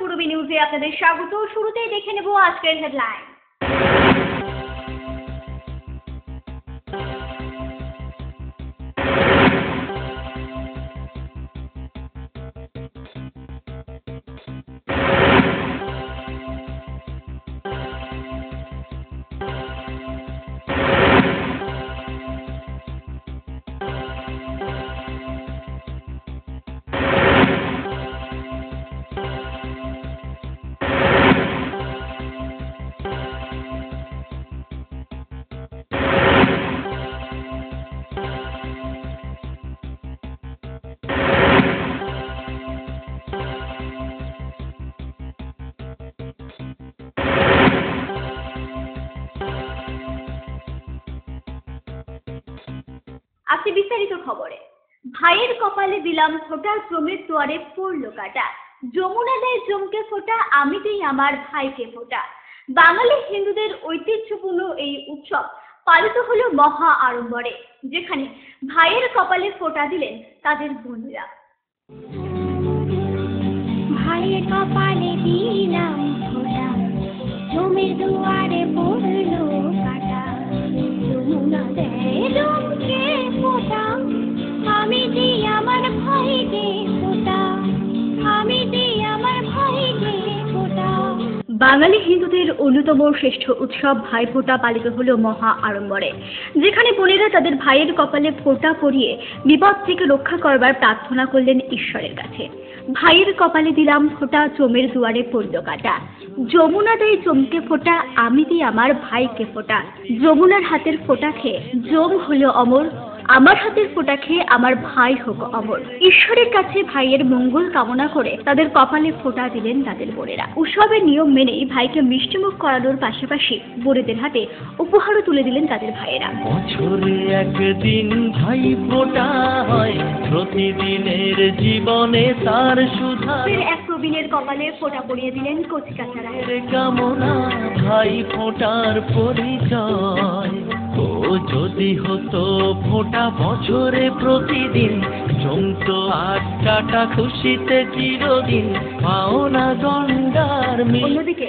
পূর্বী নিউজে আপনাদের স্বাগত। শুরুতেই দেখে নেব আজকের হেডলাইন। আসি বিস্তারিত খবরে। ভাইয়ের কপালে দিলাম ফোঁটা, জমির দুয়ারে পড়ল কাটা। যমুনা দেয় জমকে ফোঁটা, আমি দিই আমার ভাইকে ফোঁটা। বাঙালি হিন্দুদের ঐতিহ্যপূর্ণ এই উৎসব পালিত হলো মহা আড়ম্বরে, যেখানে ভাইয়ের কপালে ফোঁটা দিলেন তাদের বোনেরা। ভাইয়ের কপালে দিলাম ফোঁটা, জমির দুয়ারে পড়ল কাটা। যমুনা দেয় জমকে ফোঁটা, আমি দিই আমার ভাইকে ফোঁটা, আমি দিই আমার ভাইকে ফোঁটা। বাঙালি হিন্দুদের অন্যতম শ্রেষ্ঠ উৎসব ভাইফোঁটা পালিত হলো মহা আড়ম্বরে, যেখানে বোনেরা তাদের ভাইয়ের কপালে ফোঁটা পরিয়ে বিপদ থেকে রক্ষা করবার প্রার্থনা করলেন ঈশ্বরের কাছে। ভাইয়ের কপালে দিলাম ফোঁটা, জমের দুয়ারে পড়ল কাটা। যমুনা দেয় জমকে ফোঁটা, আমি দিই আমার ভাইকে ফোঁটা। যমুনার হাতের ফোঁটা খেয়ে জম হলো অমর, আমার হাতের ফোঁটা খেয়ে আমার ভাই হোক অমর। ঈশ্বরের কাছে ভাইয়ের মঙ্গল কামনা করে তাদের কপালে ফোঁটা দিলেন তাদের বোনেরা। উৎসবের নিয়ম মেনেই ভাইকে মিষ্টিমুখ করানোর পাশাপাশি বোনেদের হাতে উপহারও তুলে দিলেন তাদের ভাইয়েরা। বছরে একদিন ভাই ফোঁটা হয়, প্রতিদিনের জীবনে তার সুধা। এক প্রবীণের কপালে ফোঁটা পরিয়ে দিলেন কচিকাচারা। কামনা ভাই ফোঁটার পরিচয়। ও যদি হতো ফোঁটা বছরে প্রতিদিন, জমতো আট কাটা খুশিতে চিরদিন, পাওনা গন্ডার। অন্যদিকে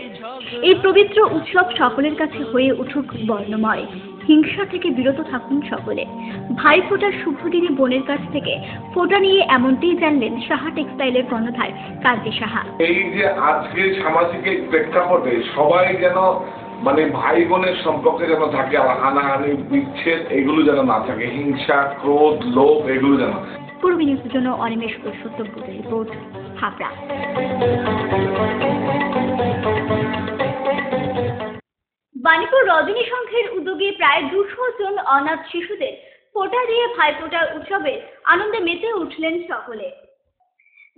এই পবিত্র উৎসব সকলের কাছে হয়ে উঠুক বর্ণময়, হিংসা থেকে বিরত থাকুন সকলে। ভাই ফোঁটার শুভ দিনে বোনের কাছ থেকে ফোঁটা নিয়ে এমনটিই জানলেন সাহা টেক্সটাইলের কর্ণধার কান্তি সাহা। এই যে আজকের সামাজিক এই প্রেক্ষাপটে সবাই যেন ভাই বোনের সম্পর্কে যেন থাকে, আর হানাহানি বিচ্ছেদ এগুলো যেন না থাকে, হিংসা ক্রোধ লোভ এগুলো যেন। পূর্বী নিউজের জন্য অনিমেষ পুরুষোত্তমপুরের রিপোর্ট, হাবড়া। বাণীপুর রজনী সংঘের উদ্যোগে প্রায় 200 জন অনাথ শিশুদের ফোঁটা দিয়ে ভাইফোঁটার উৎসবে আনন্দে মেতে উঠলেন সকলে।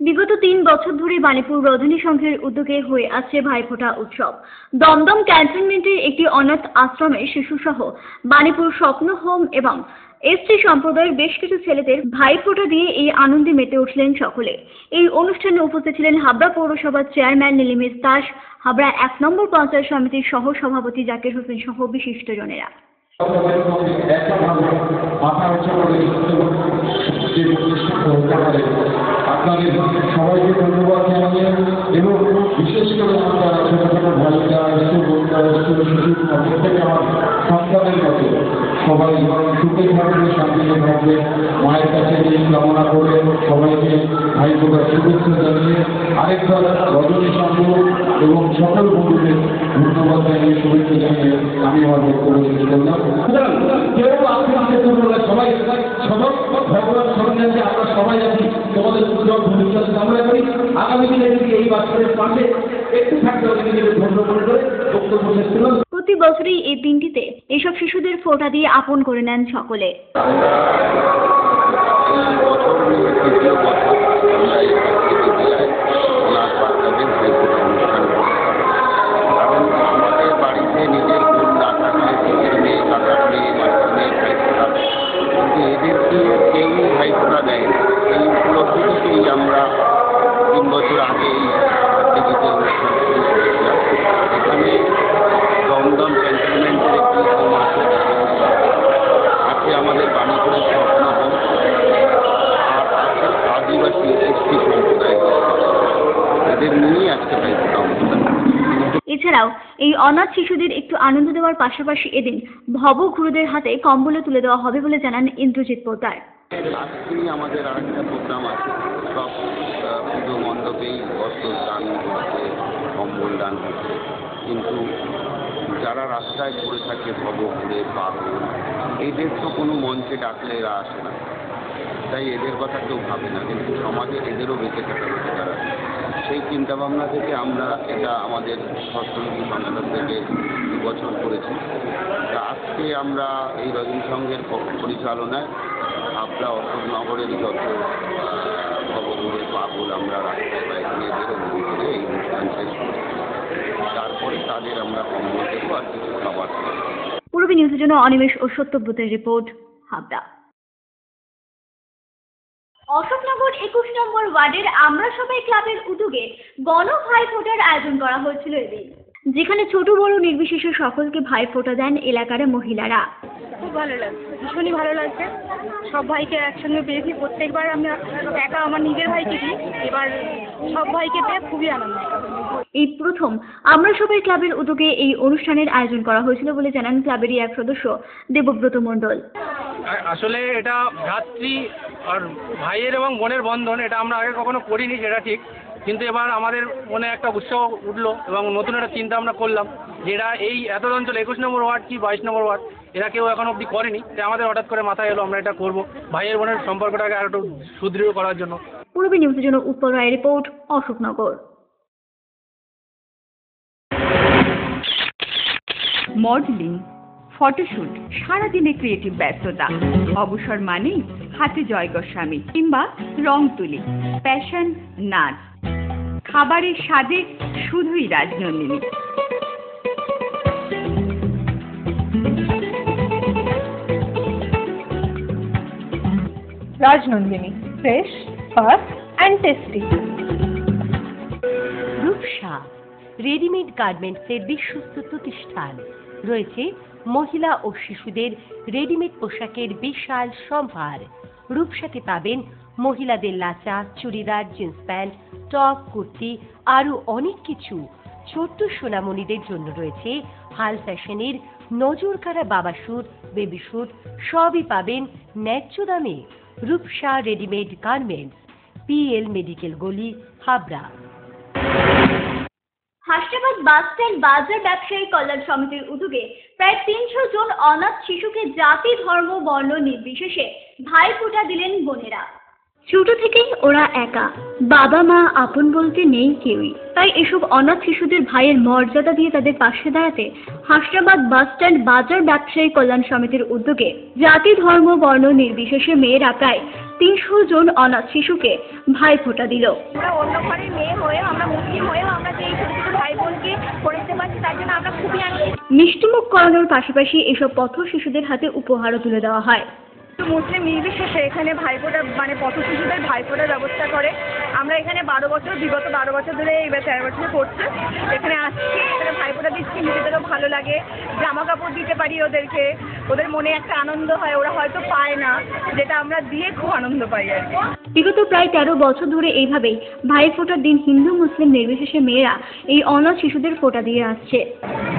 বিগত 3 বছর ধরে বাণীপুর রজনী সংঘের উদ্যোগে হয়ে আসছে ভাইফোঁটা উৎসব। দমদম ক্যান্টনমেন্টের একটি অনাথ আশ্রমে শিশুসহ বাণীপুর স্বপ্ন হোম এবং এসটি সম্প্রদায়ের বেশ কিছু ছেলেদের ভাইফোঁটা দিয়ে এই আনন্দে মেতে উঠলেন সকলে। এই অনুষ্ঠানে উপস্থিত ছিলেন হাবড়া পৌরসভার চেয়ারম্যান নীলিমেশ দাস, হাবড়া 1 নম্বর পঞ্চায়েত সমিতির সহ সভাপতি জাকির হোসেন সহ বিশিষ্টজনেরা। আপনাদের সবাইকে ধন্যবাদ জানিয়ে এবং বিশেষ করে আমরা ছোট ছোট ভাইরা স্কুল বন্ধুরা স্কুল শিশু প্রত্যেকে আমার সন্তানের মতো সবাই সুখে থাকবে, শান্তিতে থাকবে, মায়ের কাছে এই কামনা করে সবাইকে ভাইফোঁটার শুভেচ্ছা জানিয়ে আরেকবার রজনী সংঘ এবং সকল বন্ধুদের ধন্যবাদ জানিয়ে শুভেচ্ছা জানিয়ে আমি আমার বক্তব্য শেষ করলাম। কেউ আপনাদের জন্য সবাই সবাই ভগবান সন্ধান যে আমরা সবাই আছি, তোমাদের উজ্জ্বল ভবিষ্যৎ কামনা করি। আগামী দিনে যদি এই বাচ্চাদের পাশে একটু থাকতে হবে ধন্য করে বক্তব্য শেষ করলাম। প্রতি বছরই এই দিনটিতে এসব শিশুদের ফোঁটা দিয়ে আপন করে নেন সকলে। আমরা 3 বছর আগে এখানে দমদম ক্যান্টনমেন্টের একটি আছে আমাদের বাণীপুরের স্বপ্ন হোম, আর আছে আদিবাসী এসটি সম্প্রদায়, এদের নিয়েই আজকে এছাড়াও এই অনাথ শিশুদের একটু আনন্দ দেওয়ার পাশাপাশি এদিন ভবঘুরুদের হাতে কম্বলও তুলে দেওয়া হবে বলে জানান ইন্দ্রজিৎ পোদ্দার। আজকেই আমাদের আরেকটা প্রোগ্রাম আছে, সব পুজো মণ্ডপেই বস্ত্র দান হচ্ছে, কম্বল দান হচ্ছে, কিন্তু যারা রাস্তায় পড়ে থাকে ভবঘুরে পাগল, এদের তো কোনো মঞ্চে ডাকলে এরা আসে না, তাই এদের কথা কেউ ভাবে না, কিন্তু সমাজে এদেরও বেঁচে থাকার অধিকার আছে। সেই চিন্তাভাবনা থেকে আমরা এটা আমাদের হস্তলিপি সংস্থা থেকে 2 বছর করেছি। তা আজকে আমরা এই রজনী সংঘের পরিচালনায় হাবড়া অশোকনগরের যত ভবঘুরে পাগল আমরা রাস্তায় বাইক নিয়ে বেরোবো করে এই অনুষ্ঠান শেষ করি। তারপরে তাদের আমরা কম্বল দেবো আর কিছু খাবার দেবো। পূর্বী নিউজের জন্য অনিমেষ ও সত্যব্রতের রিপোর্ট, হাবড়া। অশোকনগর 21 নম্বর ওয়ার্ডের আমরা সবাই ক্লাবের উদ্যোগে গণ ভাইফোঁটার আয়োজন করা হয়েছিল এদিন, যেখানে ছোট বড় নির্বিশেষে সকলকে ভাইফোঁটা দেন এলাকার মহিলারা। খুব ভালো লাগছে, ভীষণই ভালো লাগছে। সব ভাইকে একসঙ্গে পেয়েছি, প্রত্যেকবার আমি একা আমার নিজের ভাইকে দিই, এবার সব ভাইকে পেয়ে খুবই আনন্দ। এই প্রথম আমরা সবাই ক্লাবের উদ্যোগে এই অনুষ্ঠানের আয়োজন করা হয়েছিল বলে জানান ক্লাবেরই এক সদস্য দেবব্রত মণ্ডল। আসলে এটা ভ্রাতৃ আর ভাইয়ের এবং বোনের বন্ধন, এটা আমরা আগে কখনো করিনি, সেটা ঠিক, কিন্তু এবার আমাদের মনে একটা উৎসাহ উঠলো এবং নতুন একটা চিন্তা আমরা করলাম যেটা এই এত অঞ্চল 21 নম্বর ওয়ার্ড কি 22 নম্বর ওয়ার্ড এরা কেউ এখন অবধি করেনি, তাই আমাদের হঠাৎ করে মাথায় এলো আমরা এটা করব ভাইয়ের বোনের সম্পর্কটাকে আর একটু সুদৃঢ় করার জন্য। পূর্বী নিউজের জন্য উৎপল রায়ের রিপোর্ট, অশোকনগর। মডেলিং, ফটোশুট, সারাদিনে ক্রিয়েটিভ ব্যস্ততা, অবসর মানেই হাতে জয় গোস্বামী কিংবা রং তুলি, প্যাশন, নাচ, খাবারের স্বাদে শুধুই Rajnandini. Rajnandini, fresh, fast and tasty. Rupsa readymade গার্মেন্টসের বিশ্বস্ত প্রতিষ্ঠান। রয়েছে মহিলা ও শিশুদের রেডিমেড পোশাকের বিশাল সম্ভার। রূপসাতে পাবেন মহিলাদের lachha, churidar, jeans pant, top, kurti, আরও অনেক কিছু। ছোট্ট সোনামণিদের জন্য রয়েছে হাল ফ্যাশনের নজর কাড়া বাবা স্যুট, বেবি স্যুট, সবই পাবেন ন্যায্য দামে। Rupsa readymade garments, PL medical গলি, হাবড়া। হাসনাবাদ বাস স্ট্যান্ড বাজার ব্যবসায়ী কল্যাণ সমিতির উদ্যোগে প্রায় 300 জন অনাথ শিশুকে জাতি, ধর্ম, বর্ণ নির্বিশেষে ভাইফোঁটা দিলেন বোনেরা। ছোট থেকেই ওরা একা, বাবা মা আপন বলতে নেই কেউই, তাই এসব অনাথ শিশুদের ভাইয়ের মর্যাদা দিয়ে তাদের পাশে দাঁড়াতে হাসনাবাদ বাস স্ট্যান্ড বাজার ব্যবসায়ী কল্যাণ সমিতির উদ্যোগে জাতি, ধর্ম, বর্ণ নির্বিশেষে মেয়েরা প্রায় 300 জন অনাথ শিশুকে ভাইফোঁটা দিল। আমরা অন্য ঘরের মেয়ে হয়েও, আমরা মুসলিম হয়েও আমরা যে এই ছোট ছোট ভাই বোনকে করে দিতে পারছি, তার জন্য আমরা খুবই আনন্দিত। মিষ্টিমুখ করানোর পাশাপাশি এসব পথ শিশুদের হাতে উপহারও তুলে দেওয়া হয়। মুসলিম নির্বিশেষে এখানে ভাইফোঁটা পথ শিশুদের ভাইফোঁটার ব্যবস্থা করে। আমরা এখানে 12 বছর, বিগত 12 বছর ধরে, এবার 13 বছর করছি, এখানে আসছি, এখানে ভাইফোঁটা দিচ্ছি, নিজেদেরও ভালো লাগে, জামা কাপড় দিতে পারি ওদেরকে, ওদের মনে একটা আনন্দ হয়, ওরা হয়তো পায় না, যেটা আমরা দিয়ে খুব আনন্দ পাই আর কি। বিগত প্রায় 13 বছর ধরে এইভাবেই ভাইফোঁটার দিন হিন্দু মুসলিম নির্বিশেষে মেয়েরা এই অনাথ শিশুদের ফোঁটা দিয়ে আসছে।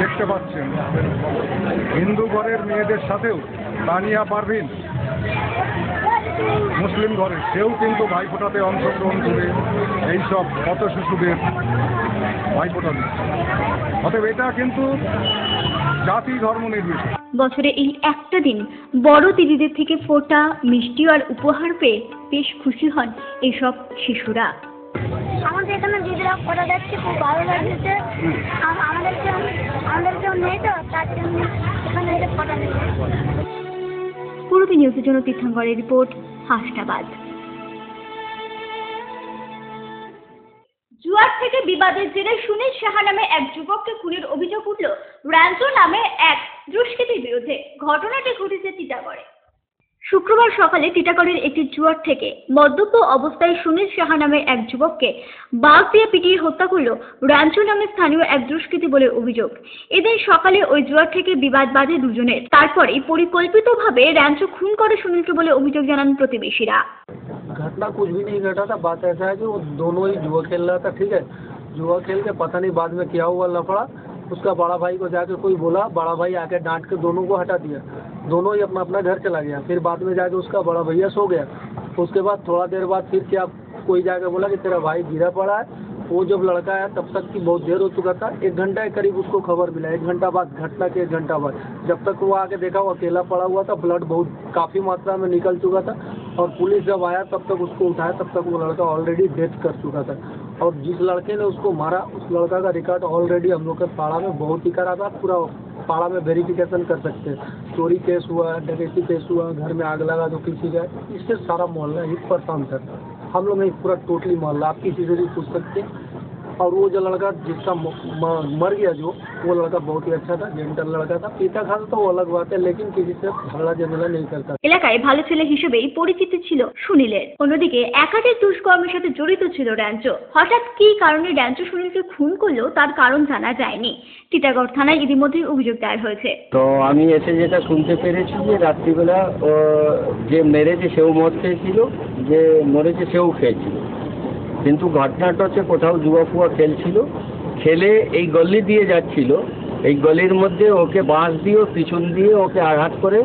দেখতে পাচ্ছেন হিন্দু ঘরের মেয়েদের সাথেও তানিয়া পারভিন মুসলিম ঘরে, সেও কিন্তু ভাইফোঁটাতে অংশগ্রহণ করে এইসব পথ শিশুদের ভাইফোঁটা দিচ্ছে। অতএব এটা কিন্তু জাতি ধর্ম নির্বিশেষে বছরে এই একটা দিন বড় দিদিদের থেকে ফোঁটা, মিষ্টি আর উপহার পেয়ে বেশ খুশি হন এইসব শিশুরা। আমাদের এখানে দিদিরা ফোঁটা দেখছি, খুব ভালো লাগছে। আমাদেরকেও নেই তো, তার জন্য এখানে এসে ফোঁটা দিচ্ছে। পূর্বী নিউজের জন্য তীর্থঙ্করের রিপোর্ট, হাসনাবাদ। জুয়ার থেকে বিবাদের জেরে সুনীল সাহা নামে এক যুবককে খুনের অভিযোগ উঠল র্যাঞ্চো নামে এক দুষ্কৃতীর বিরুদ্ধে। ঘটনাটি ঘটেছে টিটাগড়ে। শুক্রবার সকালে টিটাগড়ের একটি জুয়ার থেকে মদ্যপ অবস্থায় সুনীল সাহা নামে এক যুবককে বাঘ দিয়ে পিটিয়ে হত্যা করল র্যাঞ্চো নামে স্থানীয় এক দুষ্কৃতী বলে অভিযোগ। এদিন সকালে ওই জুয়ার থেকে বিবাদ বাধে দুজনের, তারপরেই পরিকল্পিতভাবে র্যাঞ্চো খুন করে সুনীলকে বলে অভিযোগ জানান প্রতিবেশীরা। घटना कुछ भी नहीं घटा था। बात ऐसा है कि वो दोनों ही जुआ खेल रहा था, ठीक है। जुआ खेल के पता नहीं बाद में क्या हुआ लफड़ा, उसका बड़ा भाई को जाके कोई बोला, बड़ा भाई आके डांट के दोनों को हटा दिया, दोनों ही अपना अपना घर चला गया। फिर बाद में जाके उसका बड़ा भैया सो गया। उसके बाद थोड़ा देर बाद फिर क्या कोई जाके बोला कि तेरा भाई गिरा पड़ा है। वो जब लड़का आया तब तक की बहुत देर हो चुका था, 1 घंटा के करीब उसको खबर मिला। 1 घंटा बाद, घटना के 1 घंटा बाद जब तक वो आके देखा वो अकेला पड़ा हुआ था, ब्लड बहुत काफ़ी मात्रा में निकल चुका था। और पुलिस जब आया तब तक उसको उठाया, तब तक वो लड़का ऑलरेडी डेथ कर चुका था। और जिस लड़के ने उसको मारा उस लड़का का रिकॉर्ड ऑलरेडी हम लोग के पाड़ा में बहुत ही खराब है। पूरा पाड़ा में वेरिफिकेशन कर सकते हैं। चोरी केस हुआ, डकैती केस हुआ, घर में आग लगा जो किसी का, इससे सारा मोहल्ला ही परेशान था। हम लोग नहीं, पूरा टोटली मोहल्ला, आप किसी से भी पूछ सकते हैं। और वो जो लड़का जिसका मर गया जो, वो लड़का बहुत ही अच्छा था, जेंटल लड़का था। पीता खाता तो वो अलग बात है, लेकिन किसी से झगड़ा झमेला नहीं करता। এলাকায় ভালো ছেলে হিসেবেই পরিচিতি ছিল সুনীলের। অন্যদিকে একাধিক দুষ্কর্মের সাথে জড়িত ছিল র্যাঞ্চো। হঠাৎ কী কারণে র্যাঞ্চো সুনীলকে খুন করলো তার কারণ জানা যায়নি। টিটাগড় থানায় ইতিমধ্যেই অভিযোগ দায়ের হয়েছে। তো আমি এসে যেটা শুনতে পেরেছি যে রাত্রিবেলা যে মেরেছে সেও মদ খেয়েছিল, যে মরেছে সেও খেয়েছিল। কিন্তু ঘটনাটা হচ্ছে কোথাও জুয়া ফুয়া খেলছিল, খেলে এই গলি দিয়ে যাচ্ছিল, এই গলির মধ্যে ওকে বাঁশ দিয়ে পিছন দিয়ে ওকে আঘাত করে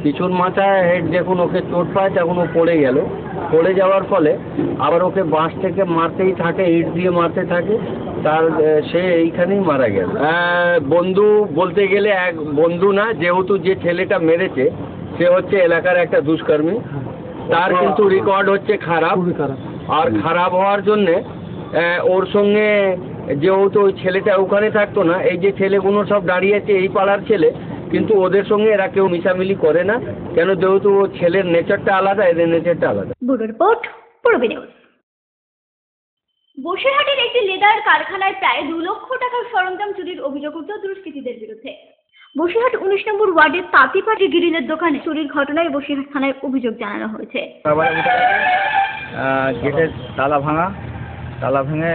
পিছন মাথায় হেড যখন ওকে চোট পায় তখন ও পড়ে গেল। পড়ে যাওয়ার ফলে আবার ওকে বাঁশ থেকে মারতেই থাকে, ইট দিয়ে মারতে থাকে, তার সে এইখানেই মারা গেল। বন্ধু বলতে গেলে এক বন্ধু না, যেহেতু যে ছেলেটা মেরেছে সে হচ্ছে এলাকার একটা দুষ্কর্মী, তার কিন্তু রেকর্ড হচ্ছে খারাপ। আর খারাপ হওয়ার জন্যে ওর সঙ্গে যেহেতু ওই ছেলেটা ওখানে থাকতো না, এই যে ছেলেগুলো সব দাঁড়িয়ে আছে এই পাড়ার ছেলে, কিন্তু ওদের সঙ্গে এরা কেউ মিশামিলি করে না, কেন যেহেতু ও ছেলের নেচারটা আলাদা, এদের নেচারটা আলাদা। Bureau report, Purbi news. বসিরহাটের একটি লেদার কারখানায় প্রায় 2 লক্ষ টাকার সরঞ্জাম চুরির অভিযোগ উঠল দুষ্কৃতীদের বিরুদ্ধে। বসিরহাট 19 নম্বর ওয়ার্ডের তাঁতিপাটি গ্রিলের দোকানে চুরির ঘটনায় বসিরহাট থানায় অভিযোগ জানানো হয়েছে। গেটের তালা ভাঙা,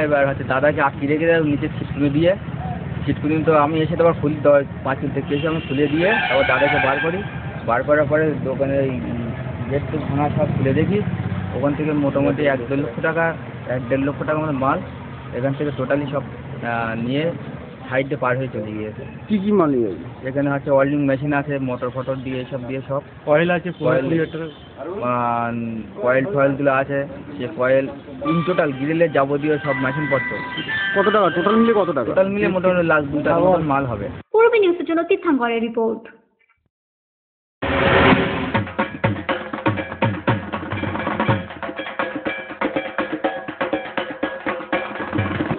এবার হচ্ছে দাদাকে আটকে রেখে নিচে ছিটকুনি দিয়ে, ছিটকুনি তো আমি এসে তো আবার খুলি, 5 দেখতে এসে আমি খুলে দিয়ে তারপর দাদাকে বার করার পরে দোকানের গেট তো ভাঙা সব খুলে দেখি, ওখান থেকে মোটামুটি 1-1.5 লক্ষ টাকা, 1-1.5 লক্ষ টাকা মতো মাল এখান থেকে টোটালি সব নিয়ে সাইডে পার হয়ে চলে গিয়েছে। কি কি মাল নিয়ে? এখানে হচ্ছে ওয়েল্ডিং মেশিন আছে, মোটর ফটর দিয়ে এসব দিয়ে সব, কয়েল আছে, কয়েল ফয়েলগুলো আছে, সে কয়েল ইন টোটাল গ্রিলের যাবতীয় সব মেশিন পত্র। কত টাকা টোটাল মিলে? কত টাকা টোটাল মিলে মোটামুটি লাখ 2 টাকা মতো মাল হবে। পূর্বী নিউজের জন্য তীর্থাঙ্করের রিপোর্ট।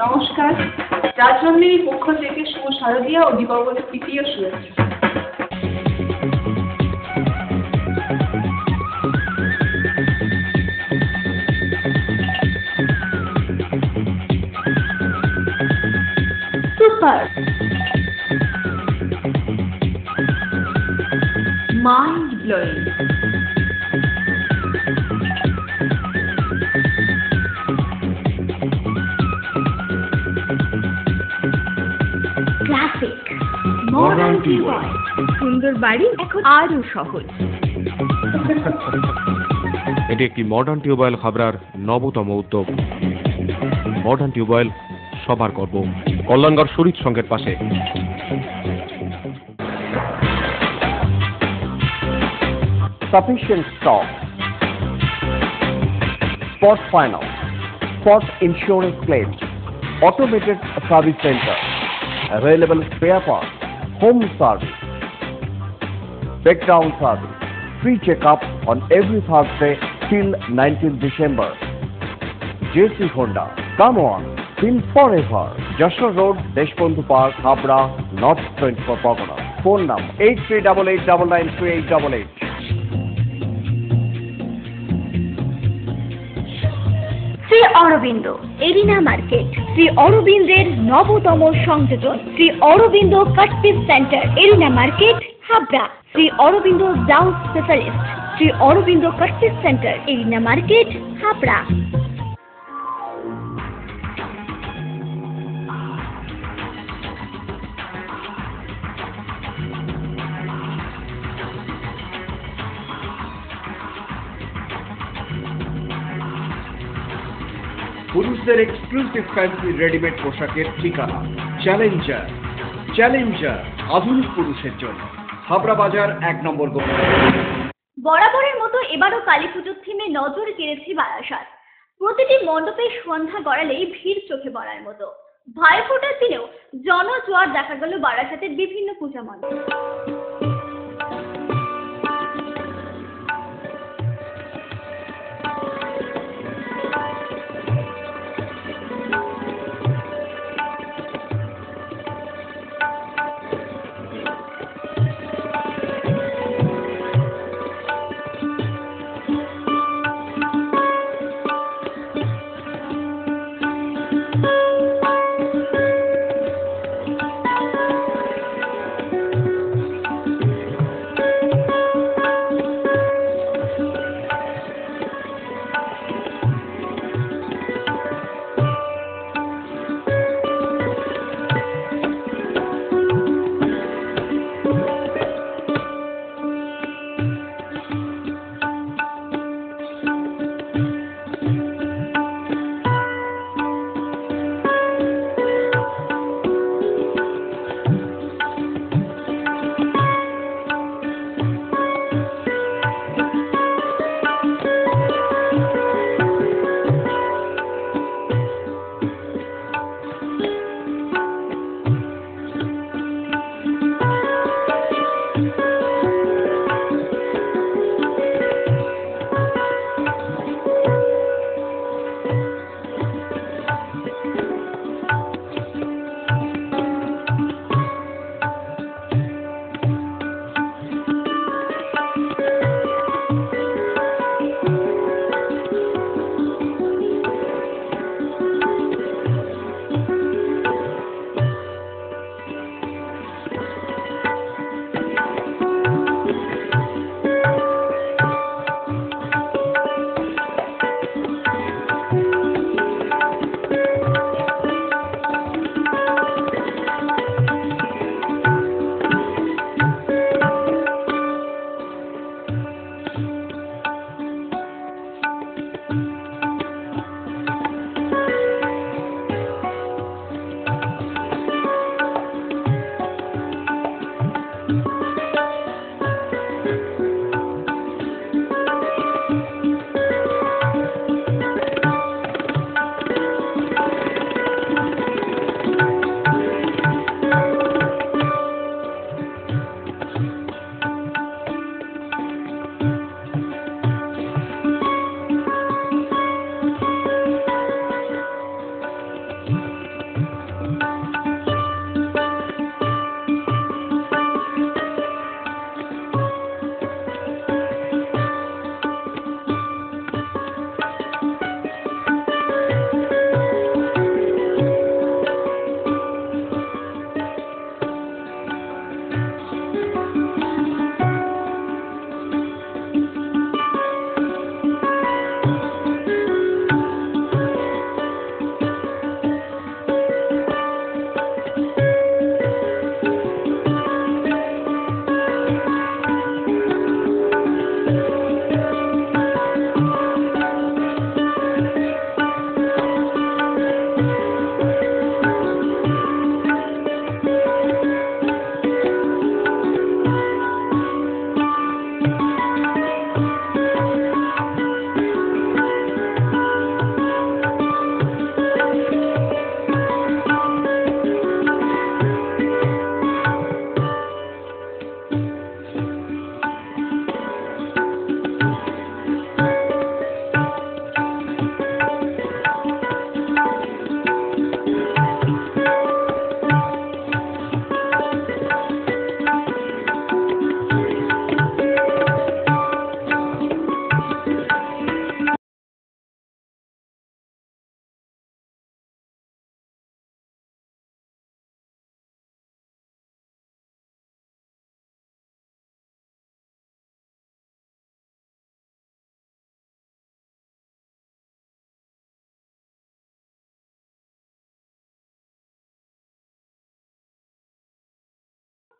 নমস্কার, রাজনন্দিনীর পক্ষ থেকে শুভ শারদীয়া ও দীপাবলির তৃতীয় শুভেচ্ছা। Super mind blowing, classic, modern tubewell, সুন্দর বাড়ি এখন আরও সহজ। এটি একটি মডার্ন টিউবওয়েল হাবড়ার নবতম উদ্যোগ। মডার্ন টিউবওয়েল সবার গর্ব, কল্যাণগড় শরীর সংঘের পাশে। Sufficient stock, spot finance, spot insurance claims, automated service center, available spare parts, home service, breakdown service, free checkup on every Thursday till 19th December. JC Honda, come on, feel forever. Joshua Road, Deshbandhu Park, Habra, North 24 Pagona. Phone number 8388993888. Shri Aurobindo arena market, Shri অরবিন্দের নবতম সংযোজন, Shri Aurobindo cut piece centre, arena market, Habra. Shri Aurobindo blouse specialist, Shri Aurobindo cut piece centre, arena market, Habra. পুরুষদের exclusive fancy readymade পোশাকের ঠিকানা Challenger. Challenger আধুনিক পুরুষের জন্য হাবড়া বাজার 1 নম্বর গলি। বরাবরের মতো এবারও কালী পুজোর থিমে নজর কেড়েছে বারাসাত। প্রতিটি মণ্ডপে সন্ধ্যা গড়ালেই ভিড় চোখে পড়ার মতো। ভাইফোঁটার দিনেও জনজোয়ার দেখা গেল বারাসাতের বিভিন্ন পূজা মণ্ডপে।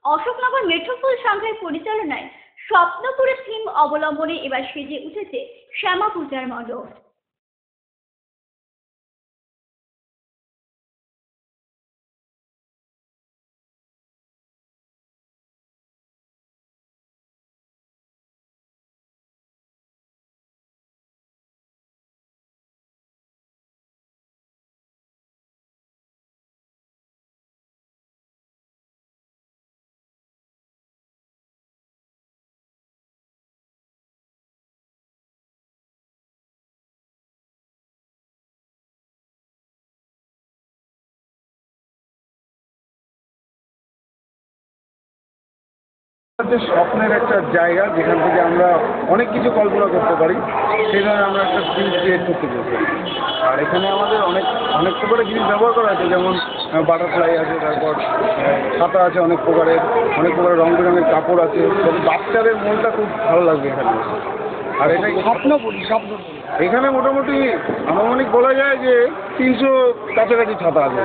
অশোকনগর মেট্রোপল সংঘের পরিচালনায় স্বপ্নপুরের থিম অবলম্বনে এবার সেজে উঠেছে শ্যামা পূজার মণ্ডপ। হচ্ছে স্বপ্নের একটা জায়গা যেখান থেকে আমরা অনেক কিছু কল্পনা করতে পারি, সেই ধরনের আমরা একটা স্কিল ক্রিয়েট করতে পেরেছি। আর এখানে আমাদের অনেক প্রকারের জিনিস ব্যবহার করা আছে, যেমন বাটারফ্লাই আছে, তারপর ছাতা আছে, অনেক প্রকারের রং বেরঙের কাপড় আছে। তবে বাচ্চাদের মনটা খুব ভালো লাগবে এখানে। আর এটা স্বপ্ন এখানে মোটামুটি আনুমানিক বলা যায় যে 300 কাছাকাছি ছাতা আছে।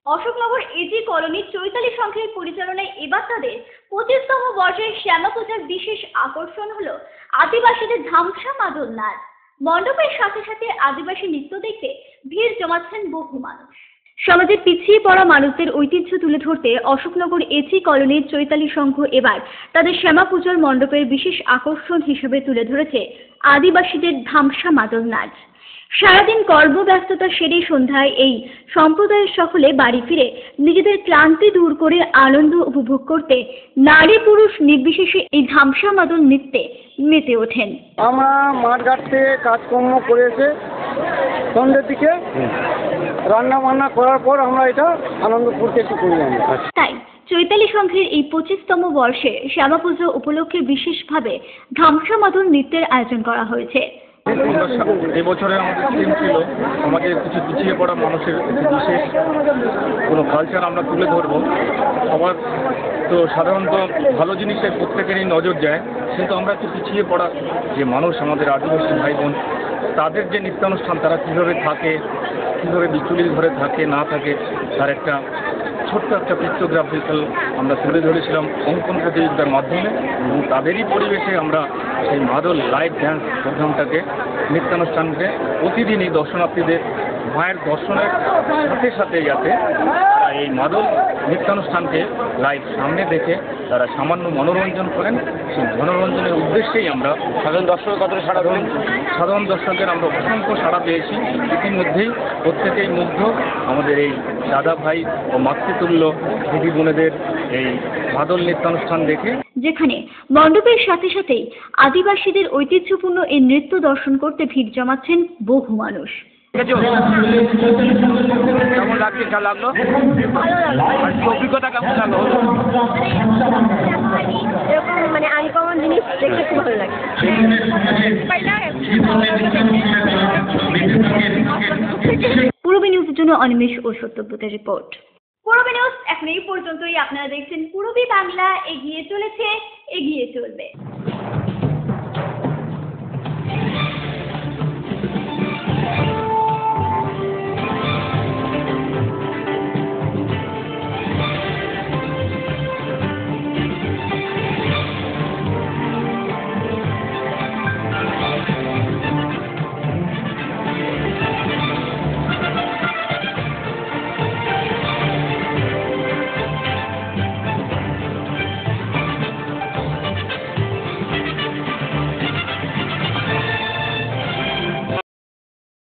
অশোকনগর এজি কলোনির চৈতালি সংঘের পরিচালনায় এবার তাদের 25তম বর্ষের শ্যামা পূজার বিশেষ আকর্ষণ হলো আদিবাসীদের ধামসা মাদল নাচ। মণ্ডপের সাথে সাথে আদিবাসী নৃত্য দেখতে ভিড় জমাচ্ছেন বহু মানুষ। সমাজের পিছিয়ে পড়া মানুষদের ঐতিহ্য তুলে ধরতে অশোকনগর এজি কলোনির চৈতালি সংঘ এবার তাদের শ্যামা পূজার মণ্ডপের বিশেষ আকর্ষণ হিসেবে তুলে ধরেছে আদিবাসীদের ধামসা মাদল নাচ। সারাদিন কর্মব্যস্ততা সেরে সন্ধ্যায় এই সম্প্রদায়ের সকলে বাড়ি ফিরে নিজেদের ক্লান্তি দূর করে আনন্দ উপভোগ করতে নারী পুরুষ নির্বিশেষে এই ধামসা মাদল নৃত্যে মেতে ওঠেন। আমরা মাঠঘাট থেকে কাজকর্ম করে এসে সন্ধ্যের দিকে রান্না বান্না করার পর আমরা এটা আনন্দ করতে একটু করি। তাই চৈতালি সংঘের এই 25তম বর্ষে শ্যামা পুজো উপলক্ষে বিশেষভাবে ধামসা মাদল নৃত্যের আয়োজন করা হয়েছে। এবছরে আমাদের থিম ছিল সমাজের কিছু পিছিয়ে পড়া মানুষের বিশেষ কোনো কালচার আমরা তুলে ধরবো। সবার তো সাধারণত ভালো জিনিসের প্রত্যেকেরই নজর যায়, কিন্তু আমরা একটু পিছিয়ে পড়া যে মানুষ আমাদের আদিবাসী ভাই বোন, তাদের যে নৃত্যানুষ্ঠান তারা কীভাবে থাকে, কীভাবে বিচুলির ঘরে থাকে না থাকে, তার একটা ছোট্ট একটা পিক্টোগ্রাফিক্যাল আমরা তুলে ধরেছিলাম অঙ্কন প্রতিযোগিতার মাধ্যমে, এবং তাদেরই পরিবেশে আমরা সেই মাদল লাইভ ড্যান্স প্রোগ্রামটাকে নৃত্যানুষ্ঠানকে প্রতিদিনই দর্শনার্থীদের মায়ের দর্শনের সাথে সাথে যাতে এই মাদল নৃত্যানুষ্ঠানকে লাইভ সামনে দেখে তারা সামান্য মনোরঞ্জন করেন, সেই মনোরঞ্জনের উদ্দেশ্যেই আমরা সাধারণ দর্শকের আমরা অসংখ্য সাড়া পেয়েছি। ইতিমধ্যেই প্রত্যেকেই মুগ্ধ আমাদের এই দাদা ভাই ও মাতৃতুল্য দিদি বোনেদের এই মাদল নৃত্যানুষ্ঠান দেখে, যেখানে মণ্ডপের সাথে সাথেই আদিবাসীদের ঐতিহ্যপূর্ণ এই নৃত্য দর্শন করতে ভিড় জমাচ্ছেন বহু মানুষ। কেমন লাগছে? যা লাগলো অভিজ্ঞতা কেমন লাগলো? এরকম মানে আনকমন জিনিস দেখতে খুব ভালো লাগে। পূর্বী নিউজের জন্য অনিমেষ ও সত্যব্রতের রিপোর্ট। পূর্বী নিউজ এখন এই পর্যন্তই। আপনারা দেখছেন পূর্বী বাংলা, এগিয়ে চলেছে, এগিয়ে চলবে।